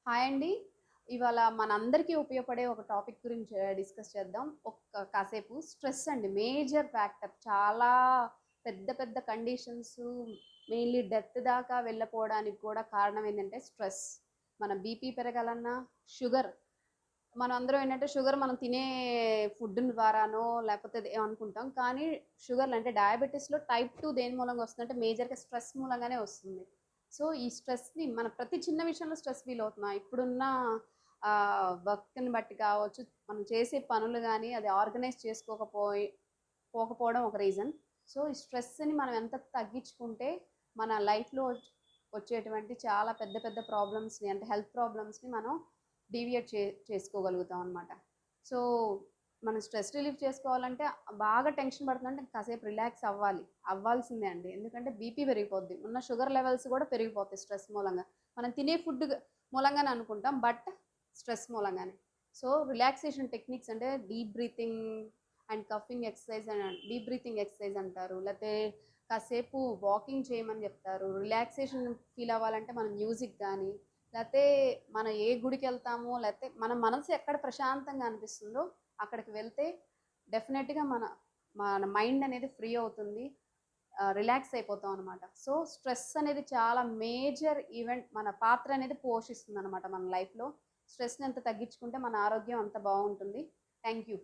Hi అండి. ఇవాళ మనందరికీ ఉపయోగపడే ఒక టాపిక్ గురించి డిస్కస్ చేద్దాం. కాసేపు స్ట్రెస్ అండి. Major factor. చాలా పెద్ద పెద్ద కండిషన్స్ మెయిన్‌లీ డెత్ దాకా వెళ్ళపోవడానికి కూడా కారణం ఏంటంటే స్ట్రెస్. మన బీపీ పెరగాలన్నా, షుగర్ మనం అందరం ఏంటంటే షుగర్ మనం తినే ఫుడ్ ద్వారానో లేకపోతే అనుకుంటాం. కానీ షుగర్‌లు అంటే డయాబెటిస్‌లో టైప్ 2 దేని మూలంగా వస్తుందంటే మేజర్‌గా స్ట్రెస్ మూలంగానే వస్తుంది. సో, ఈ స్ట్రెస్‌ని మన ప్రతి చిన్న విషయంలో స్ట్రెస్ ఫీల్ అవుతున్నాం. ఇప్పుడున్న వర్క్‌ని బట్టి కావచ్చు, మనం చేసే పనులు గాని అది ఆర్గనైజ్ పోకపోవడం ఒక రీజన్. సో, ఈ స్ట్రెస్‌ని మనం ఎంత తగ్గించుకుంటే మన లైఫ్‌లో వచ్చేటువంటి చాలా పెద్ద పెద్ద ప్రాబ్లమ్స్‌ని అంటే హెల్త్ ప్రాబ్లమ్స్‌ని మనం డీవియేట్ చేసుకోగలుగుతాం అనమాట. సో, మనం స్ట్రెస్ రిలీఫ్ చేసుకోవాలంటే బాగా టెన్షన్ పడుతుందంటే కాసేపు రిలాక్స్ అవ్వాల్సిందే అండి. ఎందుకంటే బీపీ పెరిగిపోద్ది. ఉన్న షుగర్ లెవెల్స్ కూడా పెరిగిపోతాయి స్ట్రెస్ మూలంగా. మనం తినే ఫుడ్ మూలంగానే అనుకుంటాం. బట్ స్ట్రెస్ మూలంగానే. సో, రిలాక్సేషన్ టెక్నిక్స్ అంటే deep breathing and cuffing exercise deep breathing exercise అంటారు. లేతే కాసేపు వాకింగ్ చేయమని చెప్తారు. రిలాక్సేషన్ ఫీల్ అవ్వాలంటే మనం మ్యూజిక్ గానీ, లేతే మనం ఏ గుడికెళ్తామో, లేతే మన మనసు ఎక్కడ ప్రశాంతంగా అనిపిస్తుందో అక్కడికి వెళ్తే డెఫినెట్‌గా మన మన మైండ్ అనేది ఫ్రీ అవుతుంది. రిలాక్స్ అయిపోతాం అనమాట. సో, స్ట్రెస్ అనేది చాలా మేజర్ ఈవెంట్ మన పాత్ర అనేది పోషిస్తుందనమాట మన లైఫ్‌లో. స్ట్రెస్‌ని ఎంత తగ్గించుకుంటే మన ఆరోగ్యం అంత బావుంటుంది. Thank you.